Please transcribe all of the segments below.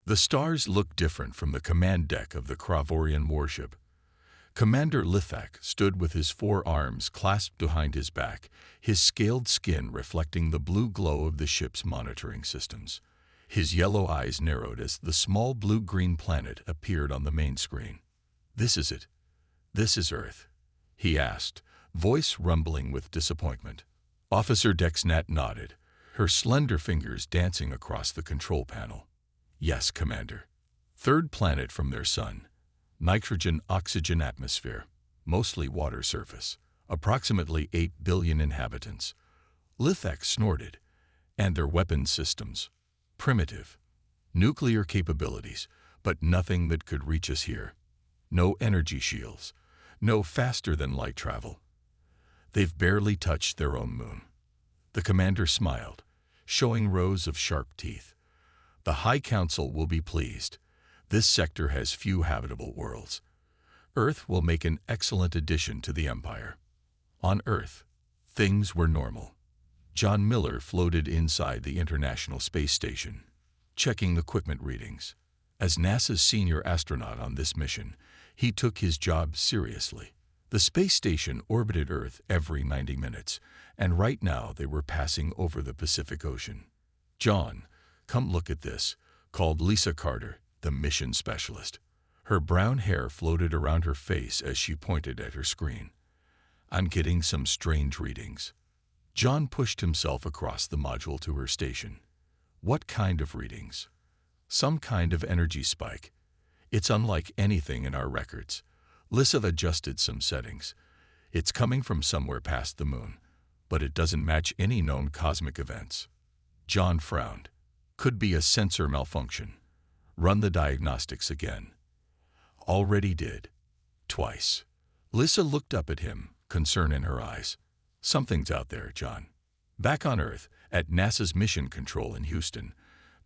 The stars looked different from the command deck of the Kravorian warship. Commander Lithak stood with his forearms clasped behind his back, his scaled skin reflecting the blue glow of the ship's monitoring systems. His yellow eyes narrowed as the small blue-green planet appeared on the main screen. "This is it. This is Earth," he asked, voice rumbling with disappointment. Officer Dexnat nodded, her slender fingers dancing across the control panel. "Yes, Commander. Third planet from their sun. Nitrogen-oxygen atmosphere, mostly water surface, approximately 8 billion inhabitants." Lithak snorted. "And their weapons systems? Primitive. Nuclear capabilities, but nothing that could reach us here. No energy shields, no faster-than-light travel. They've barely touched their own moon." The commander smiled, showing rows of sharp teeth. "The High Council will be pleased. This sector has few habitable worlds. Earth will make an excellent addition to the Empire." On Earth, things were normal. John Miller floated inside the International Space Station, checking equipment readings. As NASA's senior astronaut on this mission, he took his job seriously. The space station orbited Earth every 90 minutes, and right now they were passing over the Pacific Ocean. "John, come look at this," called Lisa Carter, the mission specialist. Her brown hair floated around her face as she pointed at her screen. "I'm getting some strange readings." John pushed himself across the module to her station. "What kind of readings?" "Some kind of energy spike. It's unlike anything in our records." Lisa adjusted some settings. "It's coming from somewhere past the moon, but it doesn't match any known cosmic events." John frowned. "Could be a sensor malfunction. Run the diagnostics again." "Already did. Twice." Lisa looked up at him, concern in her eyes. "Something's out there, John." Back on Earth, at NASA's Mission Control in Houston,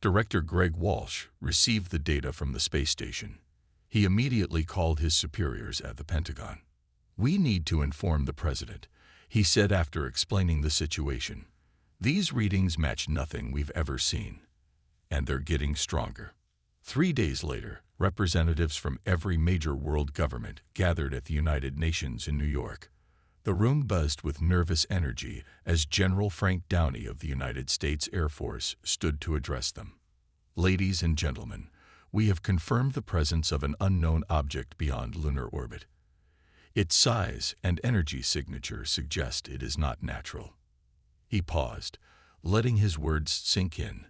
Director Greg Walsh received the data from the space station. He immediately called his superiors at the Pentagon. "We need to inform the President," he said after explaining the situation. "These readings match nothing we've ever seen. And they're getting stronger." 3 days later, representatives from every major world government gathered at the United Nations in New York. The room buzzed with nervous energy as General Frank Downey of the United States Air Force stood to address them. "Ladies and gentlemen, we have confirmed the presence of an unknown object beyond lunar orbit. Its size and energy signature suggest it is not natural." He paused, letting his words sink in.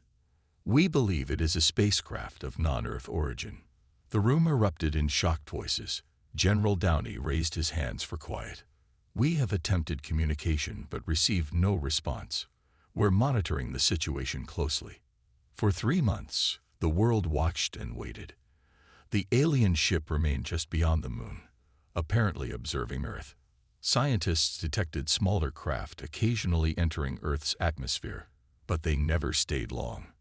"We believe it is a spacecraft of non-Earth origin." The room erupted in shocked voices. General Downey raised his hands for quiet. "We have attempted communication but received no response. We're monitoring the situation closely." For 3 months, the world watched and waited. The alien ship remained just beyond the moon, apparently observing Earth. Scientists detected smaller craft occasionally entering Earth's atmosphere, but they never stayed long.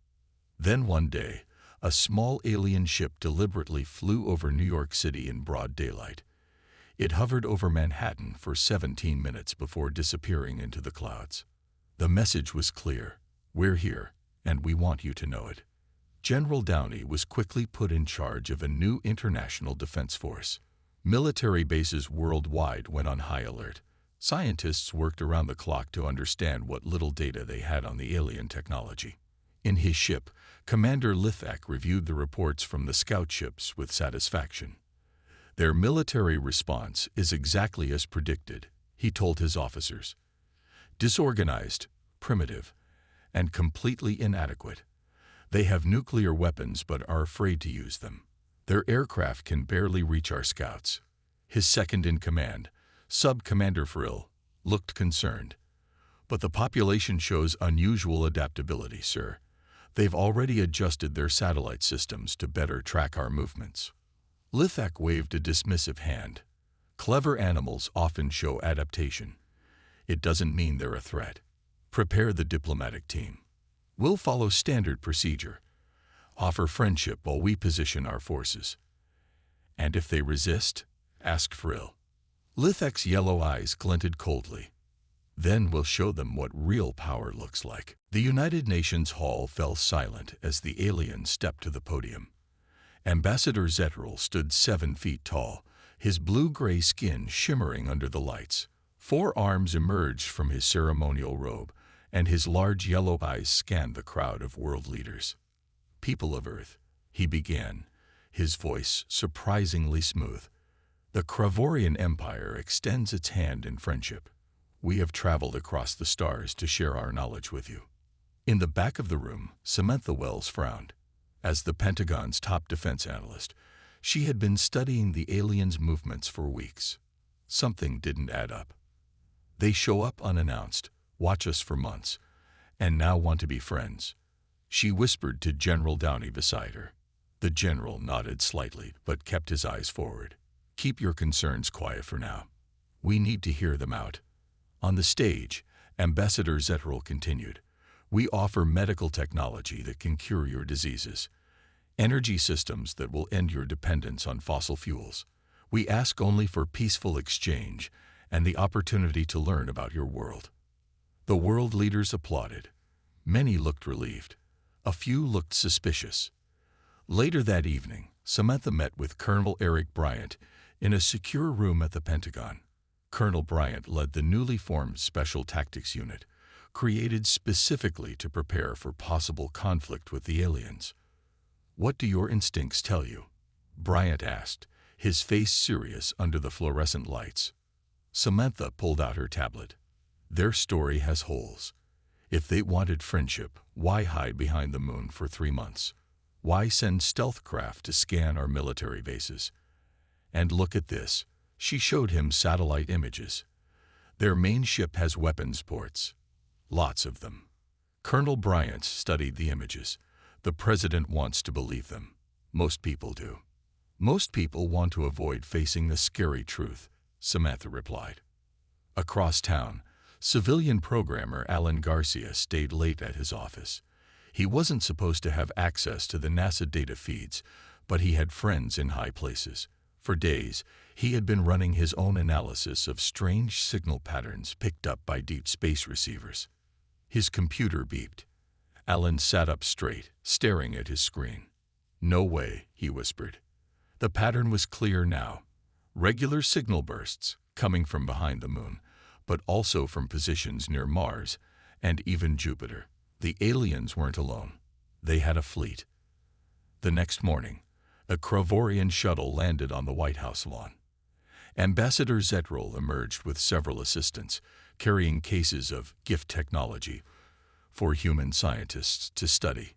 Then one day, a small alien ship deliberately flew over New York City in broad daylight. It hovered over Manhattan for 17 minutes before disappearing into the clouds. The message was clear: "We're here, and we want you to know it." General Downey was quickly put in charge of a new international defense force. Military bases worldwide went on high alert. Scientists worked around the clock to understand what little data they had on the alien technology. In his ship, Commander Lithak reviewed the reports from the scout ships with satisfaction. "Their military response is exactly as predicted," he told his officers. "Disorganized, primitive, and completely inadequate. They have nuclear weapons but are afraid to use them. Their aircraft can barely reach our scouts." His second-in-command, Sub-Commander Frill, looked concerned. "But the population shows unusual adaptability, sir. They've already adjusted their satellite systems to better track our movements." Lithak waved a dismissive hand. "Clever animals often show adaptation. It doesn't mean they're a threat. Prepare the diplomatic team. We'll follow standard procedure. Offer friendship while we position our forces." "And if they resist?" asked Frill. Lithak's yellow eyes glinted coldly. "Then we'll show them what real power looks like." The United Nations Hall fell silent as the aliens stepped to the podium. Ambassador Zetrel stood 7 feet tall, his blue-gray skin shimmering under the lights. 4 arms emerged from his ceremonial robe, and his large yellow eyes scanned the crowd of world leaders. "People of Earth," he began, his voice surprisingly smooth. "The Kravorian Empire extends its hand in friendship. We have traveled across the stars to share our knowledge with you." In the back of the room, Samantha Wells frowned. As the Pentagon's top defense analyst, she had been studying the aliens' movements for weeks. Something didn't add up. They show up unannounced, watch us for months, and now want to be friends. She whispered to General Downey beside her. The general nodded slightly, but kept his eyes forward. "Keep your concerns quiet for now. We need to hear them out." On the stage, Ambassador Zetrel continued, "We offer medical technology that can cure your diseases, energy systems that will end your dependence on fossil fuels. We ask only for peaceful exchange and the opportunity to learn about your world." The world leaders applauded. Many looked relieved. A few looked suspicious. Later that evening, Samantha met with Colonel Eric Bryant in a secure room at the Pentagon. Colonel Bryant led the newly formed Special Tactics Unit, created specifically to prepare for possible conflict with the aliens. "What do your instincts tell you?" Bryant asked, his face serious under the fluorescent lights. Samantha pulled out her tablet. "Their story has holes. If they wanted friendship, why hide behind the moon for 3 months? Why send stealth craft to scan our military bases? And look at this." She showed him satellite images. "Their main ship has weapons ports. Lots of them." Colonel Bryant studied the images. "The president wants to believe them. Most people do." "Most people want to avoid facing the scary truth," Samantha replied. Across town, civilian programmer Alan Garcia stayed late at his office. He wasn't supposed to have access to the NASA data feeds, but he had friends in high places. For days, he had been running his own analysis of strange signal patterns picked up by deep space receivers. His computer beeped. Alan sat up straight, staring at his screen. "No way," he whispered. The pattern was clear now. Regular signal bursts, coming from behind the moon, but also from positions near Mars and even Jupiter. The aliens weren't alone. They had a fleet. The next morning, a Kravorian shuttle landed on the White House lawn. Ambassador Zetrel emerged with several assistants, carrying cases of gift technology for human scientists to study.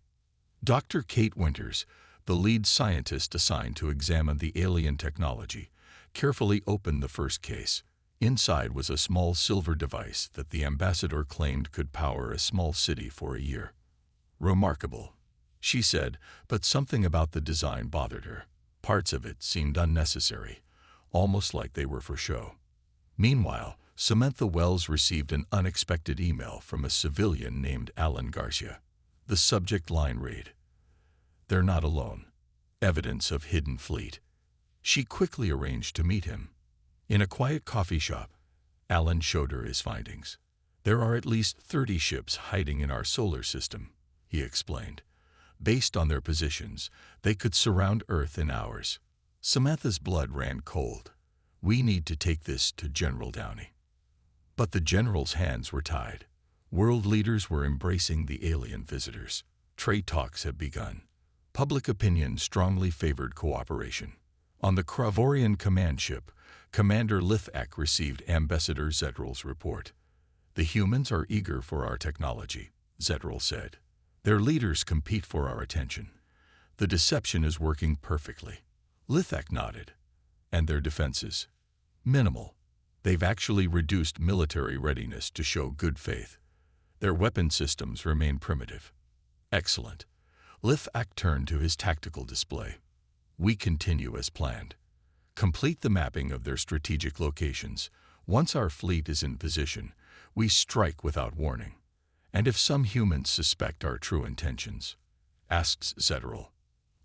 Dr. Kate Winters, the lead scientist assigned to examine the alien technology, carefully opened the first case. Inside was a small silver device that the ambassador claimed could power a small city for a year. "Remarkable," she said, but something about the design bothered her. Parts of it seemed unnecessary, almost like they were for show. Meanwhile, Samantha Wells received an unexpected email from a civilian named Alan Garcia. The subject line read, "They're not alone. Evidence of hidden fleet." She quickly arranged to meet him. In a quiet coffee shop, Alan showed her his findings. "There are at least 30 ships hiding in our solar system," he explained. "Based on their positions, they could surround Earth in hours." Samantha's blood ran cold. "We need to take this to General Downey." But the general's hands were tied. World leaders were embracing the alien visitors. Trade talks had begun. Public opinion strongly favored cooperation. On the Kravorian command ship, Commander Lithak received Ambassador Zetrel's report. "The humans are eager for our technology," Zetrel said. "Their leaders compete for our attention. The deception is working perfectly." Lithak nodded. "And their defenses?" "Minimal. They've actually reduced military readiness to show good faith. Their weapon systems remain primitive." "Excellent." Lithak turned to his tactical display. "We continue as planned. Complete the mapping of their strategic locations. Once our fleet is in position, we strike without warning. And if some humans suspect our true intentions?" asked Zetrel.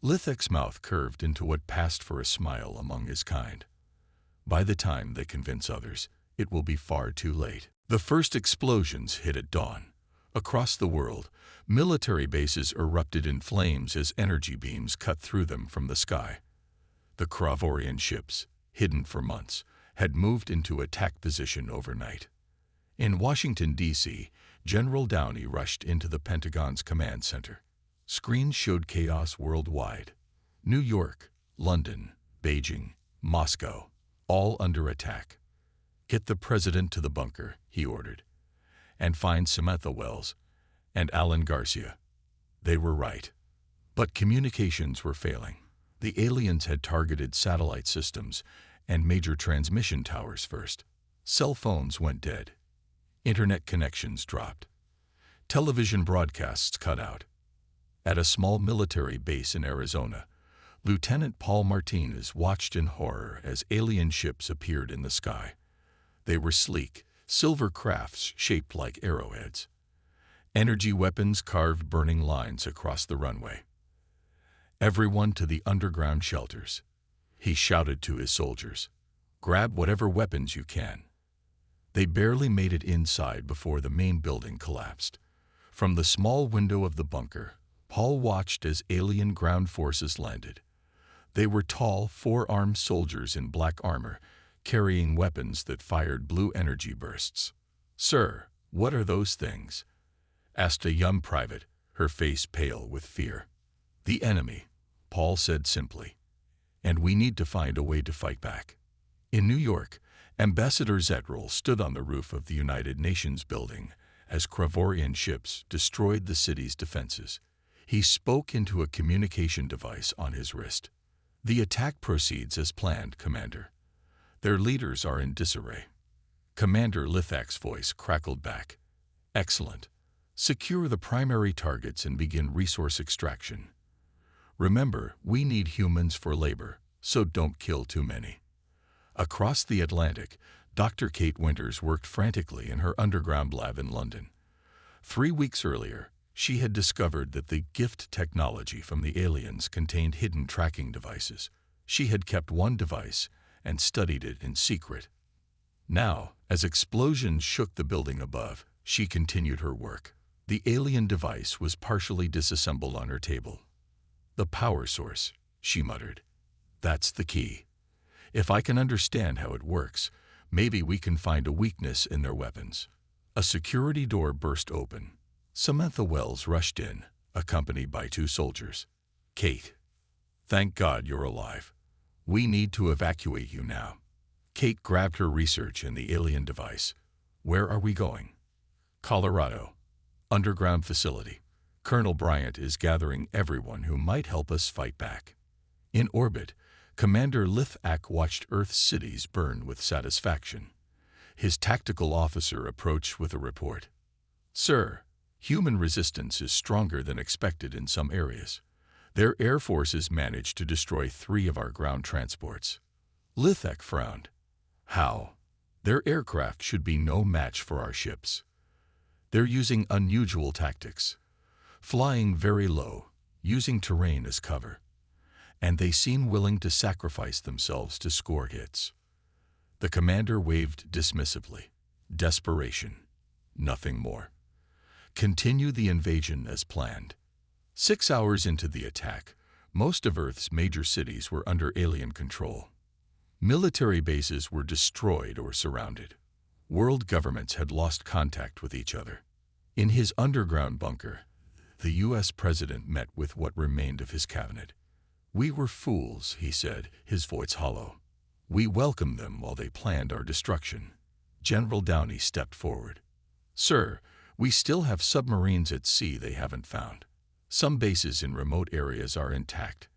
Lithak's mouth curved into what passed for a smile among his kind. "By the time they convince others, it will be far too late." The first explosions hit at dawn. Across the world, military bases erupted in flames as energy beams cut through them from the sky. The Kravorian ships, hidden for months, had moved into attack position overnight. In Washington, D.C., General Downey rushed into the Pentagon's command center. Screens showed chaos worldwide. New York, London, Beijing, Moscow, all under attack. "Get the president to the bunker," he ordered, "and find Samantha Wells and Alan Garcia." They were right. But communications were failing. The aliens had targeted satellite systems and major transmission towers first. Cell phones went dead. Internet connections dropped. Television broadcasts cut out. At a small military base in Arizona, Lieutenant Paul Martinez watched in horror as alien ships appeared in the sky. They were sleek, silver crafts shaped like arrowheads. Energy weapons carved burning lines across the runway. "Everyone to the underground shelters," he shouted to his soldiers. "Grab whatever weapons you can." They barely made it inside before the main building collapsed. From the small window of the bunker, Paul watched as alien ground forces landed. They were tall, four-armed soldiers in black armor, carrying weapons that fired blue energy bursts. "Sir, what are those things?" asked a young private, her face pale with fear. "The enemy," Paul said simply, "and we need to find a way to fight back." In New York, Ambassador Zetrel stood on the roof of the United Nations building as Kravorian ships destroyed the city's defenses. He spoke into a communication device on his wrist. "The attack proceeds as planned, Commander. Their leaders are in disarray." Commander Lithak's voice crackled back. "Excellent. Secure the primary targets and begin resource extraction. Remember, we need humans for labor, so don't kill too many." Across the Atlantic, Dr. Kate Winters worked frantically in her underground lab in London. 3 weeks earlier, she had discovered that the gift technology from the aliens contained hidden tracking devices. She had kept one device and studied it in secret. Now, as explosions shook the building above, she continued her work. The alien device was partially disassembled on her table. "The power source," she muttered. "That's the key. If I can understand how it works, maybe we can find a weakness in their weapons." A security door burst open. Samantha Wells rushed in, accompanied by 2 soldiers. "Kate, thank God you're alive. We need to evacuate you now." Kate grabbed her research and the alien device. "Where are we going?" "Colorado. Underground facility. Colonel Bryant is gathering everyone who might help us fight back." In orbit, Commander Lithak watched Earth's cities burn with satisfaction. His tactical officer approached with a report. "Sir, human resistance is stronger than expected in some areas. Their air forces managed to destroy 3 of our ground transports." Lithak frowned. "How? Their aircraft should be no match for our ships. They're using unusual tactics, flying very low, using terrain as cover. And they seem willing to sacrifice themselves to score hits." The commander waved dismissively. "Desperation. Nothing more. Continue the invasion as planned." 6 hours into the attack, most of Earth's major cities were under alien control. Military bases were destroyed or surrounded. World governments had lost contact with each other. In his underground bunker, the U.S. president met with what remained of his cabinet. "We were fools," he said, his voice hollow. "We welcomed them while they planned our destruction." General Downey stepped forward. "Sir, we still have submarines at sea they haven't found. Some bases in remote areas are intact,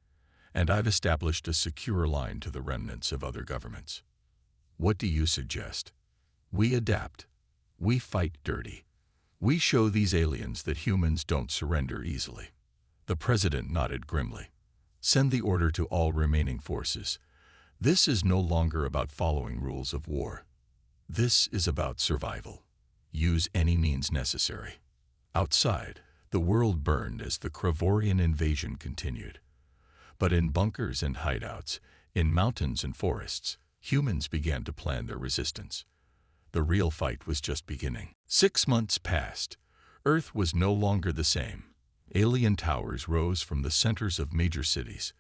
and I've established a secure line to the remnants of other governments. What do you suggest?" "We adapt. We fight dirty. We show these aliens that humans don't surrender easily." The president nodded grimly. "Send the order to all remaining forces. This is no longer about following rules of war. This is about survival. Use any means necessary." Outside, the world burned as the Kravorian invasion continued. But in bunkers and hideouts, in mountains and forests, humans began to plan their resistance. The real fight was just beginning. 6 months passed. Earth was no longer the same. Alien towers rose from the centers of major cities.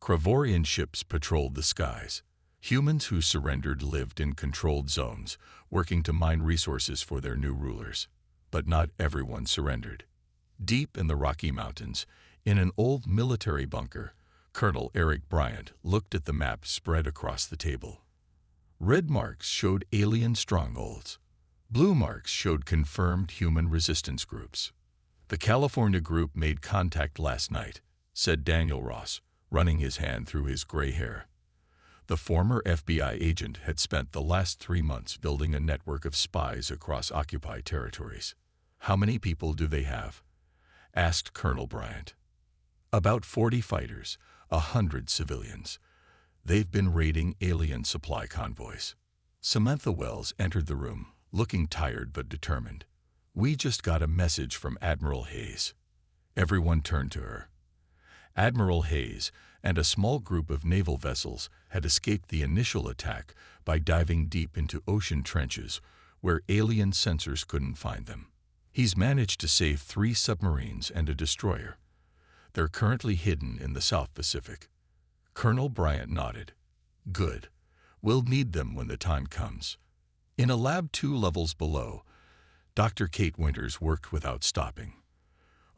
Kravorian ships patrolled the skies. Humans who surrendered lived in controlled zones, working to mine resources for their new rulers. But not everyone surrendered. Deep in the Rocky Mountains, in an old military bunker, Colonel Eric Bryant looked at the map spread across the table. Red marks showed alien strongholds. Blue marks showed confirmed human resistance groups. "The California group made contact last night," said Daniel Ross, running his hand through his gray hair. The former FBI agent had spent the last 3 months building a network of spies across occupied territories. "How many people do they have?" asked Colonel Bryant. "About 40 fighters, 100 civilians. They've been raiding alien supply convoys." Samantha Wells entered the room, looking tired but determined. "We just got a message from Admiral Hayes." Everyone turned to her. Admiral Hayes and a small group of naval vessels had escaped the initial attack by diving deep into ocean trenches where alien sensors couldn't find them. He's managed to save 3 submarines and a destroyer. They're currently hidden in the South Pacific. Colonel Bryant nodded. "Good. We'll need them when the time comes." In a lab 2 levels below, Dr. Kate Winters worked without stopping.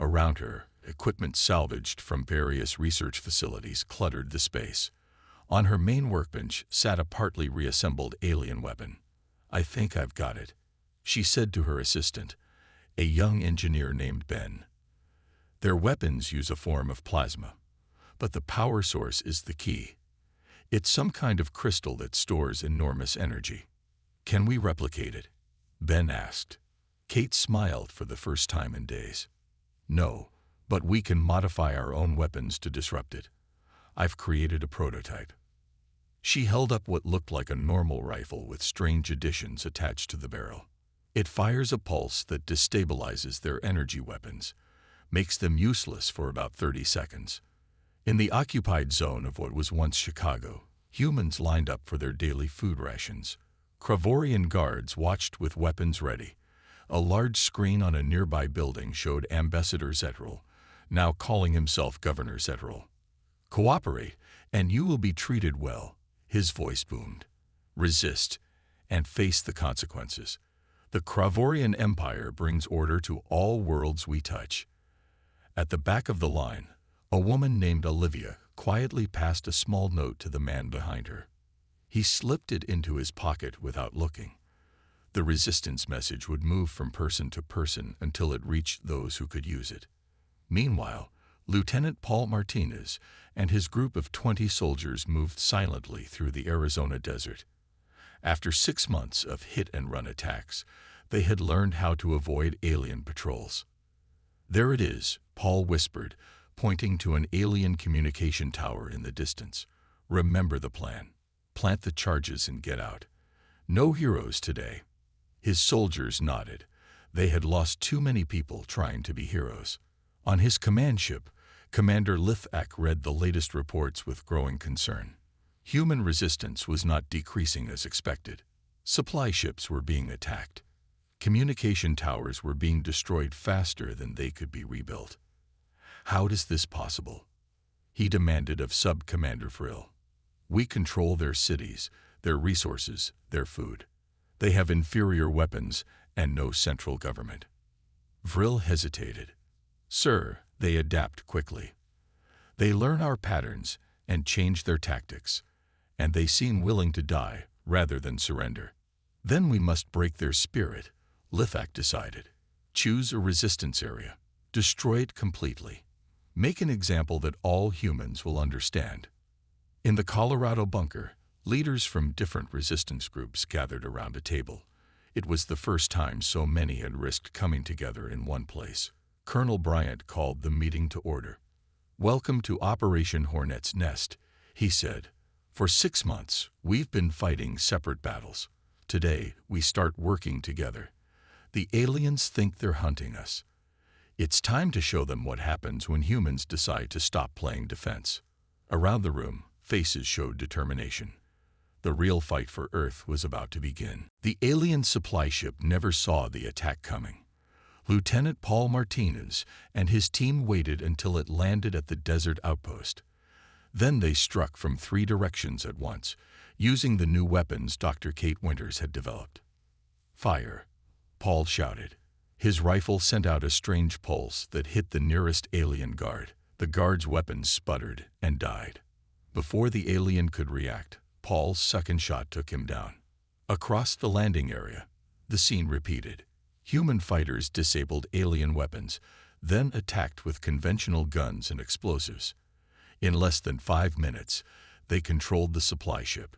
Around her, equipment salvaged from various research facilities cluttered the space. On her main workbench sat a partly reassembled alien weapon. "I think I've got it," she said to her assistant, a young engineer named Ben. "Their weapons use a form of plasma, but the power source is the key. It's some kind of crystal that stores enormous energy." "Can we replicate it?" Ben asked. Kate smiled for the first time in days. "No, but we can modify our own weapons to disrupt it. I've created a prototype." She held up what looked like a normal rifle with strange additions attached to the barrel. "It fires a pulse that destabilizes their energy weapons, makes them useless for about 30 seconds. In the occupied zone of what was once Chicago, humans lined up for their daily food rations. Kravorian guards watched with weapons ready. A large screen on a nearby building showed Ambassador Zetrel, now calling himself Governor Zetrel. "Cooperate, and you will be treated well," his voice boomed. "Resist, and face the consequences. The Kravorian Empire brings order to all worlds we touch." At the back of the line, a woman named Olivia quietly passed a small note to the man behind her. He slipped it into his pocket without looking. The resistance message would move from person to person until it reached those who could use it. Meanwhile, Lieutenant Paul Martinez and his group of 20 soldiers moved silently through the Arizona desert. After 6 months of hit-and-run attacks, they had learned how to avoid alien patrols. "There it is," Paul whispered, pointing to an alien communication tower in the distance. "Remember the plan. Plant the charges and get out. No heroes today." His soldiers nodded. They had lost too many people trying to be heroes. On his command ship, Commander Lithak read the latest reports with growing concern. Human resistance was not decreasing as expected. Supply ships were being attacked. Communication towers were being destroyed faster than they could be rebuilt. "How is this possible?" he demanded of Sub-Commander Frill. "We control their cities, their resources, their food. They have inferior weapons and no central government." Vril hesitated. "Sir, they adapt quickly. They learn our patterns and change their tactics, and they seem willing to die rather than surrender." "Then we must break their spirit," Lithak decided. "Choose a resistance area. Destroy it completely. Make an example that all humans will understand." In the Colorado bunker, leaders from different resistance groups gathered around a table. It was the first time so many had risked coming together in one place. Colonel Bryant called the meeting to order. "Welcome to Operation Hornet's Nest," he said. "For 6 months, we've been fighting separate battles. Today, we start working together. The aliens think they're hunting us. It's time to show them what happens when humans decide to stop playing defense." Around the room, faces showed determination. The real fight for Earth was about to begin. The alien supply ship never saw the attack coming. Lieutenant Paul Martinez and his team waited until it landed at the desert outpost. Then they struck from 3 directions at once, using the new weapons Dr. Kate Winters had developed. "Fire!" Paul shouted. His rifle sent out a strange pulse that hit the nearest alien guard. The guard's weapons sputtered and died. Before the alien could react, Paul's second shot took him down. Across the landing area, the scene repeated. Human fighters disabled alien weapons, then attacked with conventional guns and explosives. In less than 5 minutes, they controlled the supply ship.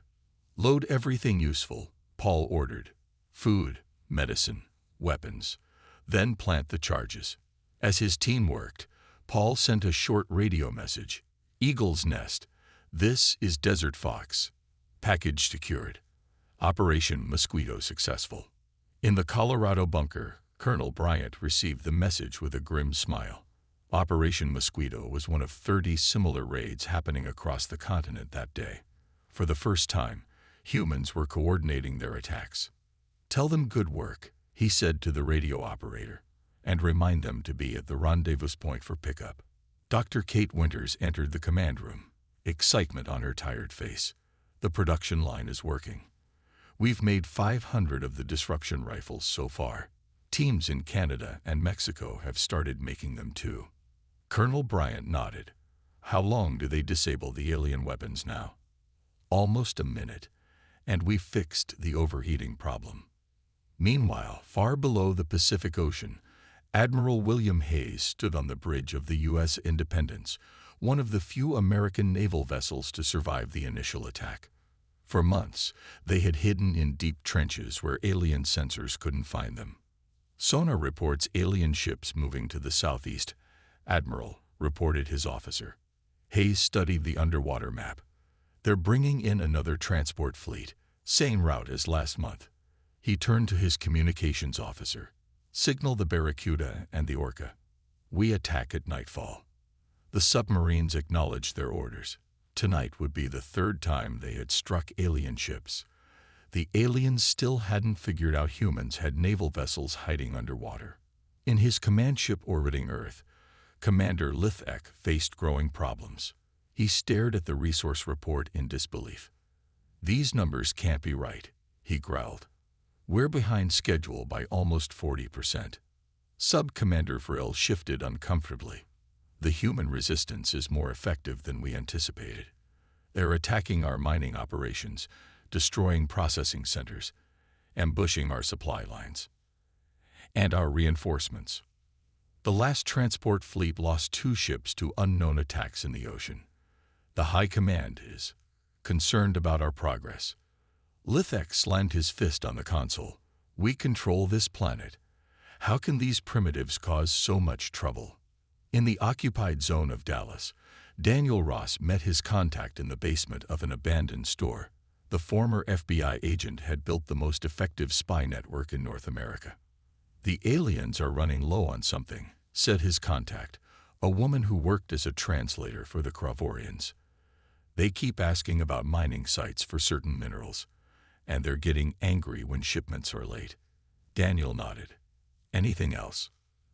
"Load everything useful," Paul ordered. "Food, medicine, weapons. Then plant the charges." As his team worked, Paul sent a short radio message. "Eagle's Nest. This is Desert Fox. Package secured. Operation Mosquito successful." In the Colorado bunker, Colonel Bryant received the message with a grim smile. Operation Mosquito was one of 30 similar raids happening across the continent that day. For the first time, humans were coordinating their attacks. "Tell them good work," he said to the radio operator, "and remind them to be at the rendezvous point for pickup." Dr. Kate Winters entered the command room, excitement on her tired face. "The production line is working. We've made 500 of the disruption rifles so far. Teams in Canada and Mexico have started making them too." Colonel Bryant nodded. "How long do they disable the alien weapons now?" "Almost a minute, and we've fixed the overheating problem." Meanwhile, far below the Pacific Ocean, Admiral William Hayes stood on the bridge of the U.S. Independence, one of the few American naval vessels to survive the initial attack. For months, they had hidden in deep trenches where alien sensors couldn't find them. "Sonar reports alien ships moving to the southeast, Admiral," reported his officer. Hayes studied the underwater map. "They're bringing in another transport fleet, same route as last month." He turned to his communications officer. "Signal the Barracuda and the Orca. We attack at nightfall." The submarines acknowledged their orders. Tonight would be the 3rd time they had struck alien ships. The aliens still hadn't figured out humans had naval vessels hiding underwater. In his command ship orbiting Earth, Commander Lithek faced growing problems. He stared at the resource report in disbelief. "These numbers can't be right," he growled. "We're behind schedule by almost 40%. Sub-Commander Frill shifted uncomfortably. "The human resistance is more effective than we anticipated. They're attacking our mining operations, destroying processing centers, ambushing our supply lines, and our reinforcements. The last transport fleet lost 2 ships to unknown attacks in the ocean. The High Command is concerned about our progress." Lithek slammed his fist on the console. "We control this planet. How can these primitives cause so much trouble?" In the occupied zone of Dallas, Daniel Ross met his contact in the basement of an abandoned store. The former FBI agent had built the most effective spy network in North America. "The aliens are running low on something," said his contact, a woman who worked as a translator for the Cravorians. "They keep asking about mining sites for certain minerals, and they're getting angry when shipments are late." Daniel nodded. "Anything else?"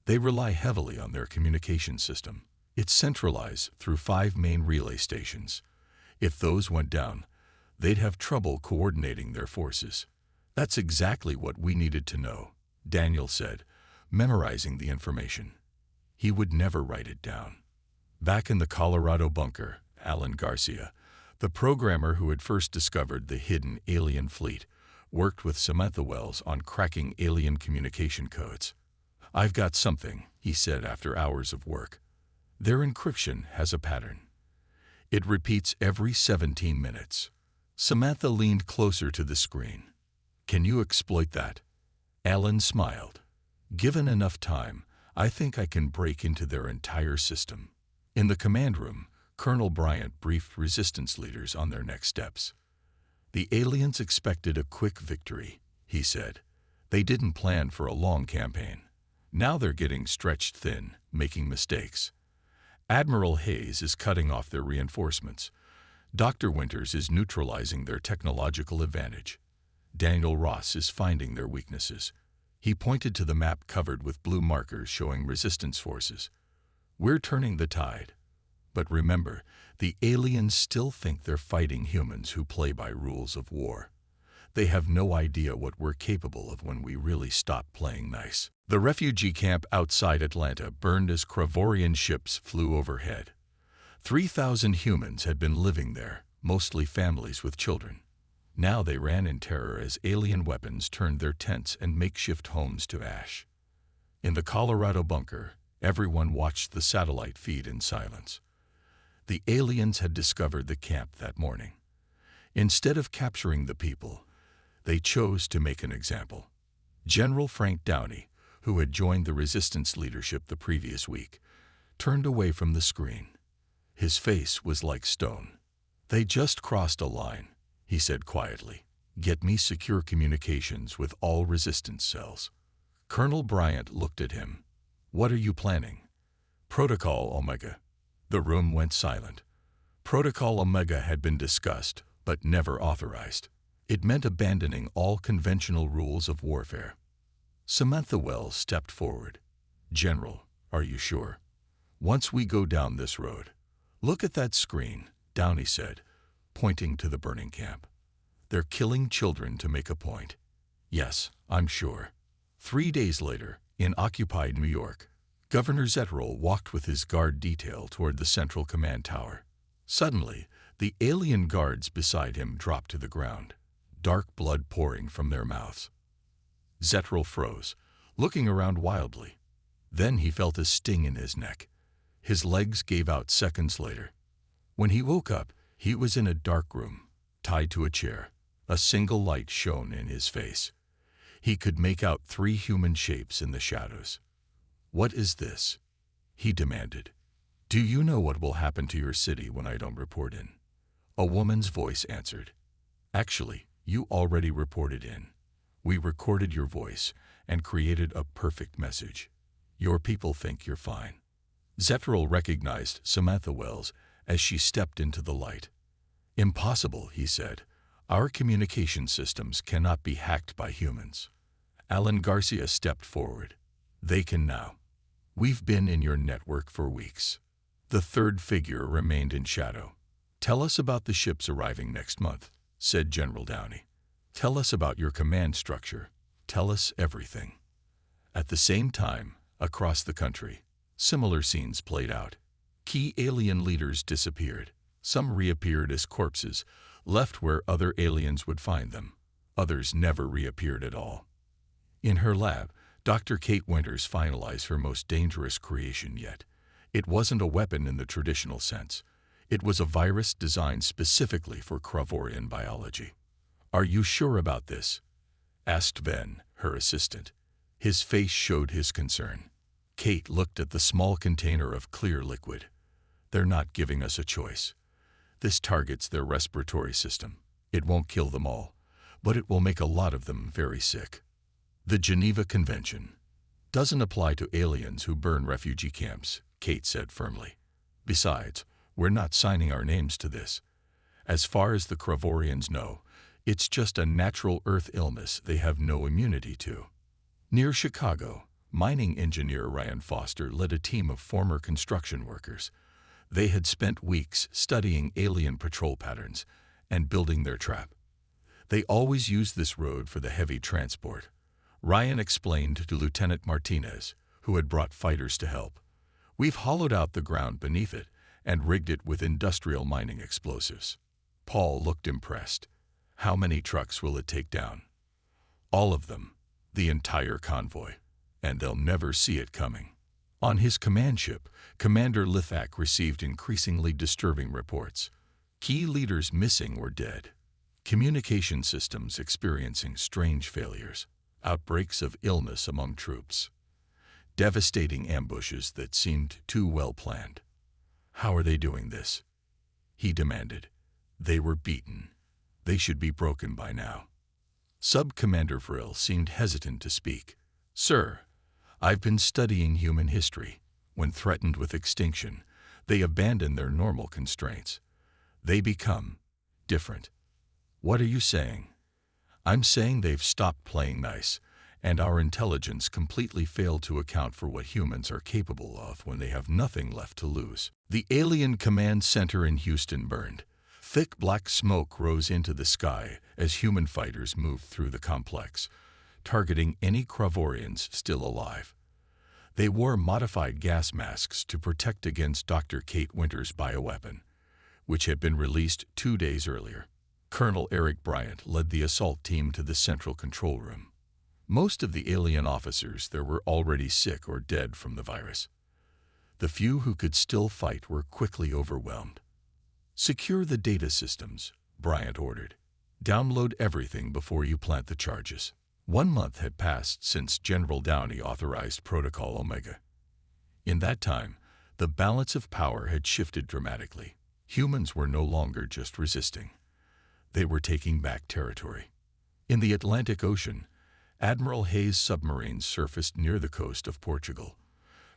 "They rely heavily on their communication system. It's centralized through 5 main relay stations. If those went down, they'd have trouble coordinating their forces." "That's exactly what we needed to know," Daniel said, memorizing the information. He would never write it down. Back in the Colorado bunker, Alan Garcia, the programmer who had first discovered the hidden alien fleet, worked with Samantha Wells on cracking alien communication codes. "I've got something," he said after hours of work. "Their encryption has a pattern. It repeats every 17 minutes. Samantha leaned closer to the screen. "Can you exploit that?" Alan smiled. "Given enough time, I think I can break into their entire system." In the command room, Colonel Bryant briefed resistance leaders on their next steps. "The aliens expected a quick victory," he said. "They didn't plan for a long campaign. Now they're getting stretched thin, making mistakes. Admiral Hayes is cutting off their reinforcements. Dr. Winters is neutralizing their technological advantage. Daniel Ross is finding their weaknesses. He pointed to the map covered with blue markers showing resistance forces. "We're turning the tide. But remember, the aliens still think they're fighting humans who play by rules of war. They have no idea what we're capable of when we really stop playing nice." The refugee camp outside Atlanta burned as Kravorian ships flew overhead. 3,000 humans had been living there, mostly families with children. Now they ran in terror as alien weapons turned their tents and makeshift homes to ash. In the Colorado bunker, everyone watched the satellite feed in silence. The aliens had discovered the camp that morning. Instead of capturing the people, they chose to make an example. General Frank Downey, who had joined the resistance leadership the previous week, turned away from the screen. His face was like stone. "They just crossed a line," he said quietly. "Get me secure communications with all resistance cells." Colonel Bryant looked at him. "What are you planning?" "Protocol Omega." The room went silent. Protocol Omega had been discussed, but never authorized. It meant abandoning all conventional rules of warfare. Samantha Wells stepped forward. "General, are you sure? Once we go down this road." "Look at that screen," Downey said, pointing to the burning camp. "They're killing children to make a point." "Yes, I'm sure." 3 days later, in occupied New York, Governor Zetterell walked with his guard detail toward the Central Command Tower. Suddenly, the alien guards beside him dropped to the ground, dark blood pouring from their mouths. Zetterell froze, looking around wildly. Then he felt a sting in his neck. His legs gave out seconds later. When he woke up, he was in a dark room, tied to a chair. A single light shone in his face. He could make out 3 human shapes in the shadows. "What is this?" he demanded. "Do you know what will happen to your city when I don't report in?" A woman's voice answered. "Actually, you already reported in. We recorded your voice and created a perfect message. Your people think you're fine." Zetterell recognized Samantha Wells as she stepped into the light. "Impossible," he said. "Our communication systems cannot be hacked by humans." Alan Garcia stepped forward. "They can now. We've been in your network for weeks." The third figure remained in shadow. "Tell us about the ships arriving next month," said General Downey. "Tell us about your command structure. Tell us everything." At the same time, across the country, similar scenes played out. Key alien leaders disappeared. Some reappeared as corpses, left where other aliens would find them. Others never reappeared at all. In her lab, Dr. Kate Winters finalized her most dangerous creation yet. It wasn't a weapon in the traditional sense. It was a virus designed specifically for Kravorian biology. "Are you sure about this?" asked Venn, her assistant. His face showed his concern. Kate looked at the small container of clear liquid. "They're not giving us a choice. This targets their respiratory system. It won't kill them all, but it will make a lot of them very sick." "The Geneva Convention doesn't apply to aliens who burn refugee camps," Kate said firmly. "Besides, we're not signing our names to this. As far as the Kravorians know, it's just a natural Earth illness they have no immunity to." Near Chicago, mining engineer Ryan Foster led a team of former construction workers. They had spent weeks studying alien patrol patterns and building their trap. They always used this road for the heavy transport. Ryan explained to Lieutenant Martinez, who had brought fighters to help. "We've hollowed out the ground beneath it and rigged it with industrial mining explosives." Paul looked impressed. "How many trucks will it take down?" "All of them, the entire convoy, and they'll never see it coming." On his command ship, Commander Lithak received increasingly disturbing reports. Key leaders missing or dead. Communication systems experiencing strange failures. Outbreaks of illness among troops. Devastating ambushes that seemed too well planned. "How are they doing this?" he demanded. "They were beaten. They should be broken by now." Sub-Commander Frill seemed hesitant to speak. "Sir, I've been studying human history. When threatened with extinction, they abandon their normal constraints. They become different." "What are you saying?" "I'm saying they've stopped playing nice, and our intelligence completely failed to account for what humans are capable of when they have nothing left to lose. The alien command center in Houston burned. Thick black smoke rose into the sky as human fighters moved through the complex, targeting any Kravorians still alive. They wore modified gas masks to protect against Dr. Kate Winter's bioweapon, which had been released 2 days earlier. Colonel Eric Bryant led the assault team to the central control room. Most of the alien officers there were already sick or dead from the virus. The few who could still fight were quickly overwhelmed. "Secure the data systems," Bryant ordered. "Download everything before you plant the charges." 1 month had passed since General Downey authorized Protocol Omega. In that time, the balance of power had shifted dramatically. Humans were no longer just resisting. They were taking back territory. In the Atlantic Ocean, Admiral Hayes' submarines surfaced near the coast of Portugal.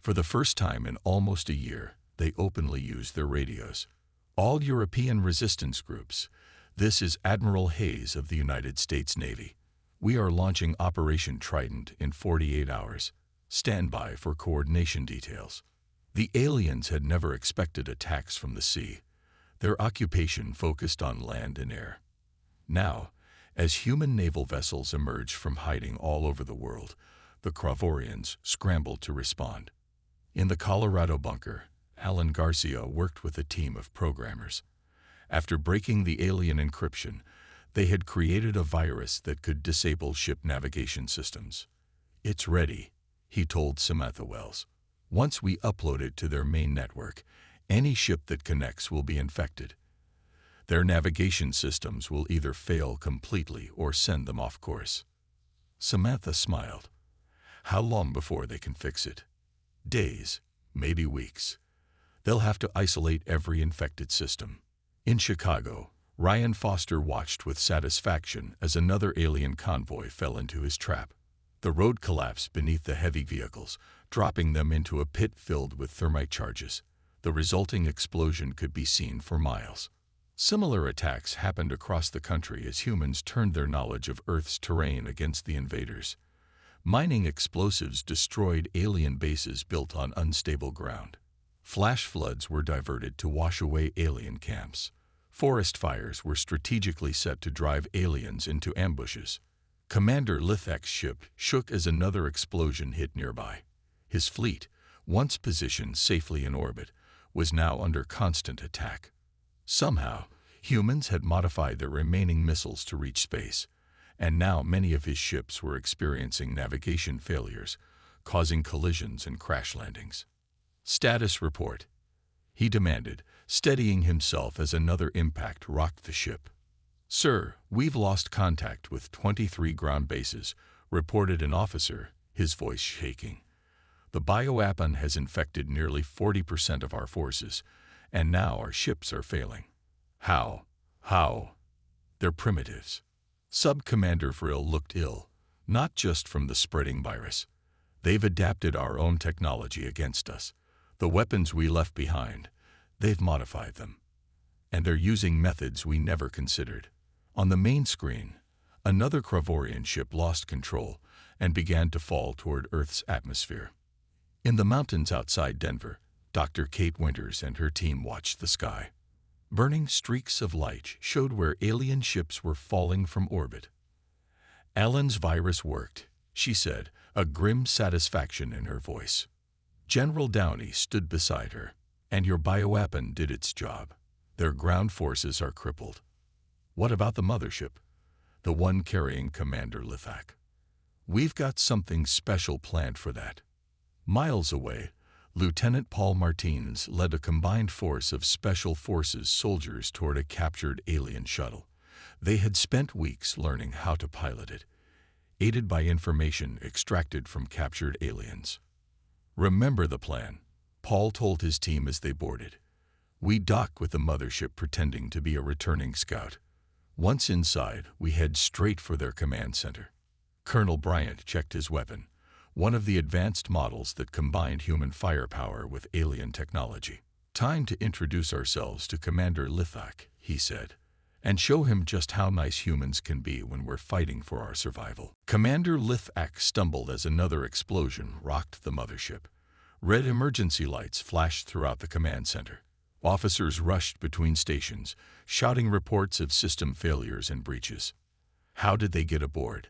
For the first time in almost a year, they openly used their radios. "All European resistance groups, this is Admiral Hayes of the United States Navy. We are launching Operation Trident in 48 hours. Stand by for coordination details." The aliens had never expected attacks from the sea. Their occupation focused on land and air. Now, as human naval vessels emerged from hiding all over the world, the Kravorians scrambled to respond. In the Colorado bunker, Alan Garcia worked with a team of programmers. After breaking the alien encryption, they had created a virus that could disable ship navigation systems. "It's ready," he told Samantha Wells. "Once we upload it to their main network, any ship that connects will be infected. Their navigation systems will either fail completely or send them off course." Samantha smiled. "How long before they can fix it?" "Days, maybe weeks. They'll have to isolate every infected system." In Chicago, Ryan Foster watched with satisfaction as another alien convoy fell into his trap. The road collapsed beneath the heavy vehicles, dropping them into a pit filled with thermite charges. The resulting explosion could be seen for miles. Similar attacks happened across the country as humans turned their knowledge of Earth's terrain against the invaders. Mining explosives destroyed alien bases built on unstable ground. Flash floods were diverted to wash away alien camps. Forest fires were strategically set to drive aliens into ambushes. Commander Lithak's ship shook as another explosion hit nearby. His fleet, once positioned safely in orbit, was now under constant attack. Somehow, humans had modified their remaining missiles to reach space, and now many of his ships were experiencing navigation failures, causing collisions and crash landings. "Status report," he demanded, steadying himself as another impact rocked the ship. "Sir, we've lost contact with 23 ground bases," reported an officer, his voice shaking. "The bioweapon has infected nearly 40% of our forces, and now our ships are failing." How? They're primitives." Sub-Commander Vrill looked ill, not just from the spreading virus. "They've adapted our own technology against us. The weapons we left behind, they've modified them. And they're using methods we never considered." On the main screen, another Kravorian ship lost control and began to fall toward Earth's atmosphere. In the mountains outside Denver, Dr. Kate Winters and her team watched the sky. Burning streaks of light showed where alien ships were falling from orbit. "Alan's virus worked," she said, a grim satisfaction in her voice. General Downey stood beside her. "And your bioweapon did its job. Their ground forces are crippled." "What about the mothership? The one carrying Commander Lithak?" "We've got something special planned for that." Miles away, Lieutenant Paul Martinez led a combined force of Special Forces soldiers toward a captured alien shuttle. They had spent weeks learning how to pilot it, aided by information extracted from captured aliens. "Remember the plan," Paul told his team as they boarded. "We dock with the mothership pretending to be a returning scout. Once inside, we head straight for their command center." Colonel Bryant checked his weapon, one of the advanced models that combined human firepower with alien technology. "Time to introduce ourselves to Commander Lithak," he said. and show him just how nice humans can be when we're fighting for our survival. Commander Lithak stumbled as another explosion rocked the mothership. Red emergency lights flashed throughout the command center. Officers rushed between stations, shouting reports of system failures and breaches. How did they get aboard?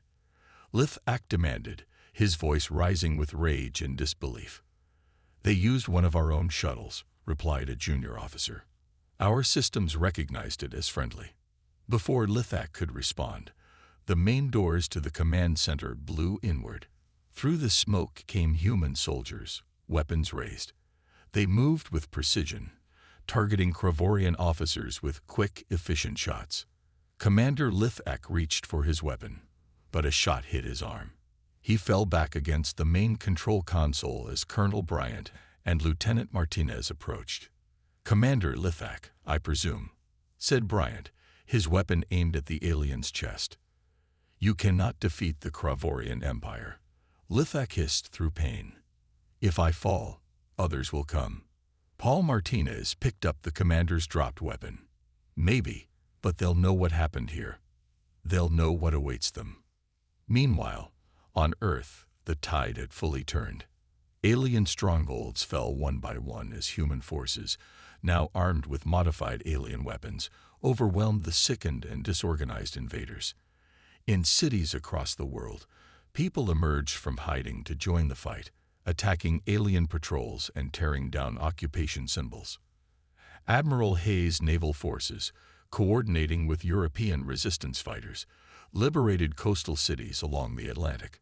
Lithak demanded, his voice rising with rage and disbelief. They used one of our own shuttles, replied a junior officer. Our systems recognized it as friendly. Before Lithak could respond, the main doors to the command center blew inward. Through the smoke came human soldiers, weapons raised. They moved with precision, targeting Kravorian officers with quick, efficient shots. Commander Lithak reached for his weapon, but a shot hit his arm. He fell back against the main control console as Colonel Bryant and Lieutenant Martinez approached. Commander Lithak, I presume, said Bryant, his weapon aimed at the alien's chest. You cannot defeat the Kravorian Empire. Lithak hissed through pain. If I fall, others will come. Paul Martinez picked up the commander's dropped weapon. Maybe, but they'll know what happened here. They'll know what awaits them. Meanwhile, on Earth, the tide had fully turned. Alien strongholds fell one by one as human forces, now armed with modified alien weapons, overwhelmed the sickened and disorganized invaders. In cities across the world, people emerged from hiding to join the fight, attacking alien patrols and tearing down occupation symbols. Admiral Hayes' naval forces, coordinating with European resistance fighters, liberated coastal cities along the Atlantic.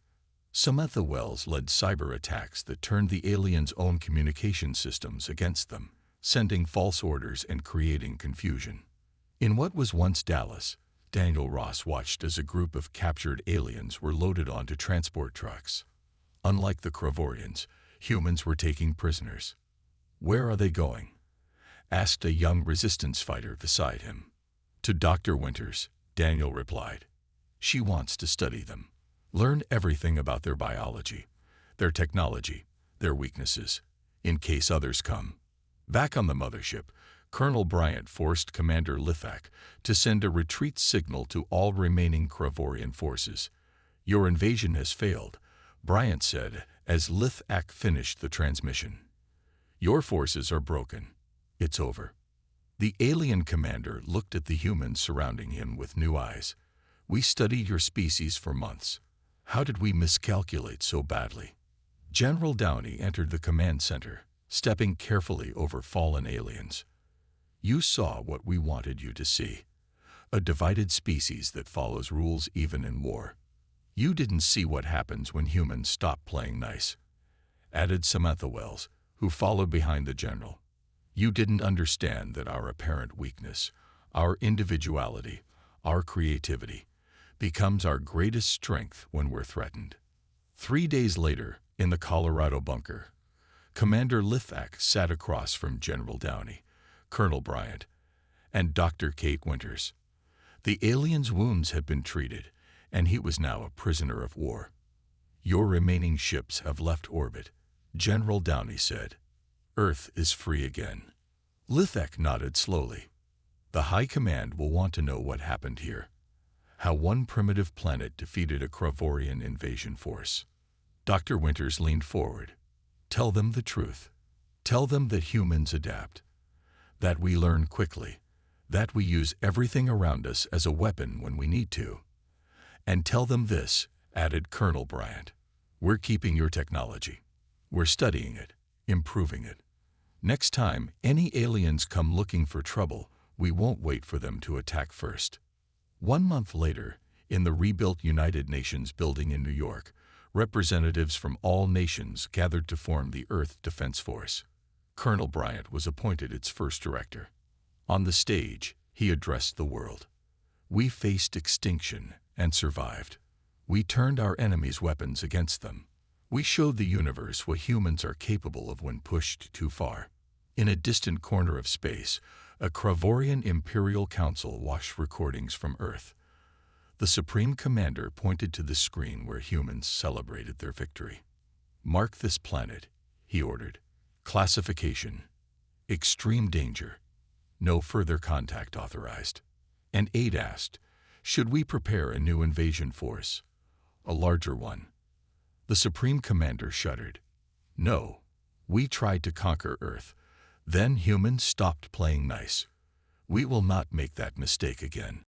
Samantha Wells led cyber attacks that turned the aliens' own communication systems against them, sending false orders and creating confusion. In what was once Dallas, Daniel Ross watched as a group of captured aliens were loaded onto transport trucks. Unlike the Kravorians, humans were taking prisoners. Where are they going? Asked a young resistance fighter beside him. To Dr. Winters, Daniel replied. She wants to study them. Learn everything about their biology, their technology, their weaknesses, in case others come. Back on the mothership, Colonel Bryant forced Commander Lithak to send a retreat signal to all remaining Kravorian forces. Your invasion has failed, Bryant said as Lithak finished the transmission. Your forces are broken. It's over. The alien commander looked at the humans surrounding him with new eyes. We studied your species for months. How did we miscalculate so badly? General Downey entered the command center, stepping carefully over fallen aliens. You saw what we wanted you to see. A divided species that follows rules even in war. You didn't see what happens when humans stop playing nice, added Samantha Wells, who followed behind the general. You didn't understand that our apparent weakness, our individuality, our creativity, becomes our greatest strength when we're threatened. 3 days later, in the Colorado bunker, Commander Lithak sat across from General Downey, Colonel Bryant, and Dr. Kate Winters. The alien's wounds had been treated, and he was now a prisoner of war. Your remaining ships have left orbit, General Downey said. Earth is free again. Lithak nodded slowly. The High Command will want to know what happened here. How one primitive planet defeated a Kravorian invasion force. Dr. Winters leaned forward. Tell them the truth. Tell them that humans adapt. That we learn quickly. That we use everything around us as a weapon when we need to. And tell them this, added Colonel Bryant. We're keeping your technology. We're studying it, improving it. Next time any aliens come looking for trouble, we won't wait for them to attack first. 1 month later, in the rebuilt United Nations building in New York, representatives from all nations gathered to form the Earth Defense Force. Colonel Bryant was appointed its first director. On the stage, he addressed the world. We faced extinction and survived. We turned our enemies' weapons against them. We showed the universe what humans are capable of when pushed too far. In a distant corner of space, a Kravorian Imperial Council watched recordings from Earth. The Supreme Commander pointed to the screen where humans celebrated their victory. Mark this planet, he ordered. Classification. Extreme danger. No further contact authorized. And 8 asked, "Should we prepare a new invasion force? A larger one?" The Supreme Commander shuddered. "No. We tried to conquer Earth. Then humans stopped playing nice. We will not make that mistake again."